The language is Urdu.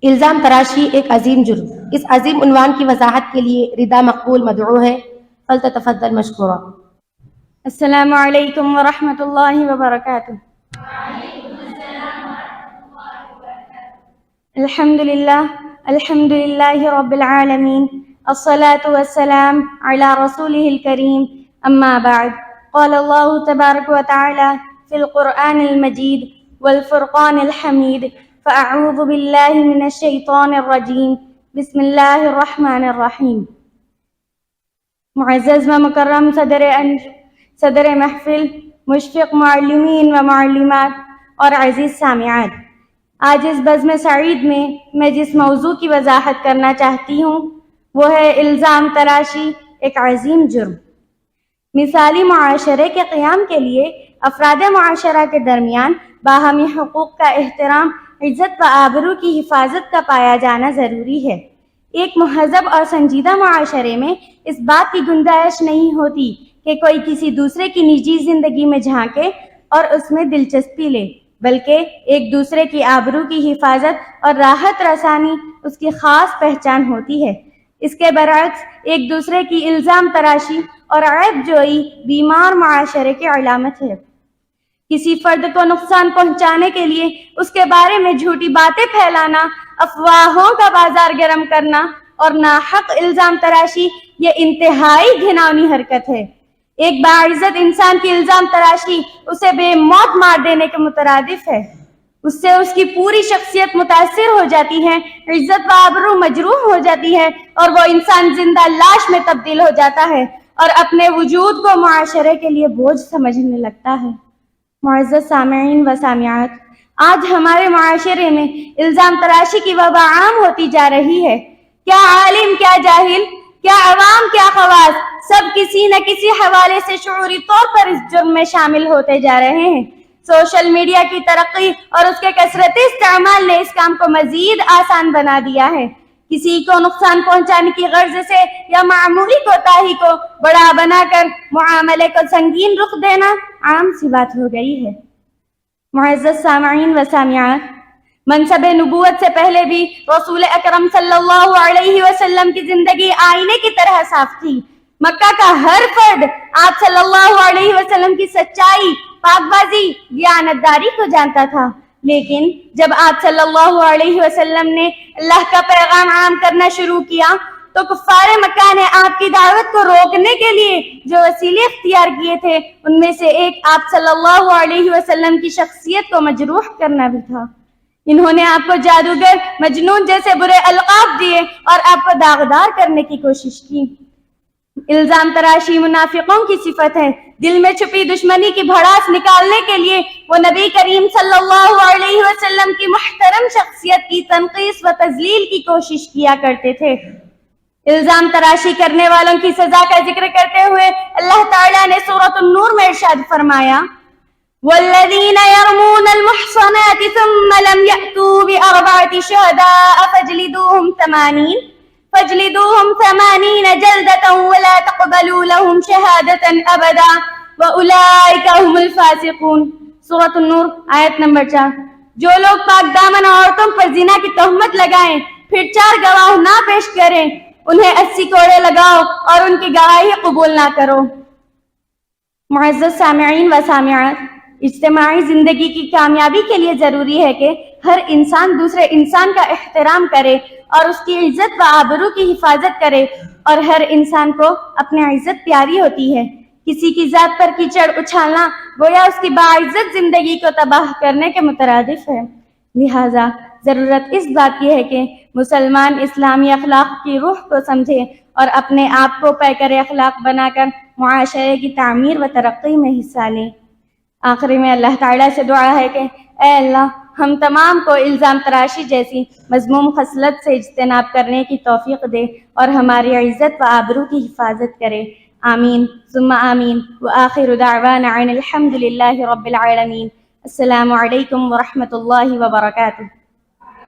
الزام تراشی ایک عظیم جرم. اس عظیم عنوان کی وضاحت کے لیے ردا مقبول مدعو ہے. فلتتفضل مشکورا. السلام علیکم ورحمۃ اللہ وبرکاتہ. الحمد للہ رب العالمین، الصلاة والسلام علی رسولہ الکریم، اما بعد. قال اللہ تبارک وتعالی فی القرآن المجید والفرقان الحمید، فاعوذ باللہ من الشیطان الرجیم، بسم اللہ الرحمن الرحیم. معزز و مکرم صدر محفل، مشفق معلمین و معلمات اور عزیز سامعات، آج اس بزم سعید میں جس موضوع کی وضاحت کرنا چاہتی ہوں وہ ہے الزام تراشی ایک عظیم جرم. مثالی معاشرے کے قیام کے لیے افراد معاشرہ کے درمیان باہمی حقوق کا احترام، عزت و آبرو کی حفاظت کا پایا جانا ضروری ہے. ایک مہذب اور سنجیدہ معاشرے میں اس بات کی گنجائش نہیں ہوتی کہ کوئی کسی دوسرے کی نجی زندگی میں جھانکے اور اس میں دلچسپی لے، بلکہ ایک دوسرے کی آبرو کی حفاظت اور راحت رسانی اس کی خاص پہچان ہوتی ہے. اس کے برعکس ایک دوسرے کی الزام تراشی اور عیب جوئی بیمار معاشرے کی علامت ہے. کسی فرد کو نقصان پہنچانے کے لیے اس کے بارے میں جھوٹی باتیں پھیلانا، افواہوں کا بازار گرم کرنا اور ناحق الزام تراشی یہ انتہائی گھناؤنی حرکت ہے. ایک باعزت انسان کی الزام تراشی اسے بے موت مار دینے کے مترادف ہے. اس سے اس کی پوری شخصیت متاثر ہو جاتی ہے، عزت و آبرو مجروح ہو جاتی ہے اور وہ انسان زندہ لاش میں تبدیل ہو جاتا ہے اور اپنے وجود کو معاشرے کے لیے بوجھ سمجھنے لگتا ہے. معزز سامعین و سامعات، آج ہمارے معاشرے میں الزام تراشی کی وبا عام ہوتی جا رہی ہے. کیا عالم، کیا جاہل، کیا عوام، کیا خواص، سب کسی نہ کسی حوالے سے شعوری طور پر اس جرم میں شامل ہوتے جا رہے ہیں. سوشل میڈیا کی ترقی اور اس کے کثرتی استعمال نے اس کام کو مزید آسان بنا دیا ہے. کسی کو نقصان پہنچانے کی غرض سے یا معمولی کوتاہی کو بڑا بنا کر معاملے کو سنگین رخ دینا عام سی بات ہو گئی ہے. معزز سامعین و سامعات، منصب نبوت سے پہلے بھی رسول اکرم صلی اللہ علیہ وسلم کی زندگی آئینے کی طرح صاف تھی. مکہ کا ہر فرد آپ صلی اللہ علیہ وسلم کی سچائی، پاک بازی، دیانتداری کو جانتا تھا. لیکن جب آپ صلی اللہ علیہ وسلم نے اللہ کا پیغام عام کرنا شروع کیا تو کفار مکہ نے آپ کی دعوت کو روکنے کے لیے جو وسیلے اختیار کیے تھے ان میں سے ایک آپ صلی اللہ علیہ وسلم کی شخصیت کو مجروح کرنا بھی تھا. انہوں نے آپ کو جادوگر، مجنون جیسے برے القاب دیے اور آپ کو داغدار کرنے کی کوشش کی. الزام تراشی منافقوں کی صفت ہے. دل میں چھپی دشمنی کی بھڑاس نکالنے کے لیے وہ نبی کریم صلی اللہ علیہ وسلم کی محترم شخصیت کی تنقیص و تذلیل کی کوشش کیا کرتے تھے. الزام تراشی کرنے والوں کی سزا کا ذکر کرتے ہوئے اللہ تعالیٰ نے سورۃ النور میں ارشاد فرمایا، وَالَّذِينَ يَرْمُونَ الْمُحْصَنَاتِ ثُمَّ لَمْ يَأْتُوا بِأَرْبَعَةِ شُهَدَاءَ فَاجْلِدُوهُمْ 80 جَلْدَةً وَلَا تَقْبَلُوا لَهُمْ شَهَادَةً أَبَدًا وَأُولَئِكَ هُمُ الْفَاسِقُونَ. سورۃ النور آیت نمبر 4. جو لوگ پاک دامن عورتوں پر زنا کی تہمت لگائیں پھر 4 گواہ نہ پیش کریں، انہیں 80 کوڑے لگاؤ اور ان کی گواہی قبول نہ کرو. معزز سامعین و سامعات، اجتماعی زندگی کی کامیابی کے لیے ضروری ہے کہ ہر انسان دوسرے انسان کا احترام کرے اور اس کی عزت و آبرو کی حفاظت کرے، اور ہر انسان کو اپنی عزت پیاری ہوتی ہے. کسی کی ذات پر کیچڑ اچھالنا گویا اس کی باعزت زندگی کو تباہ کرنے کے مترادف ہے. لہذا ضرورت اس بات کی ہے کہ مسلمان اسلامی اخلاق کی روح کو سمجھے اور اپنے آپ کو پیکر اخلاق بنا کر معاشرے کی تعمیر و ترقی میں حصہ لے. آخری میں اللہ تعالیٰ سے دعا ہے کہ اے اللہ، ہم تمام کو الزام تراشی جیسی مذموم خصلت سے اجتناب کرنے کی توفیق دے اور ہماری عزت و آبرو کی حفاظت کرے. آمین ثم آمین. وآخر دعوانا عن الحمد للہ رب العالمین. السلام علیکم ورحمۃ اللہ وبرکاتہ.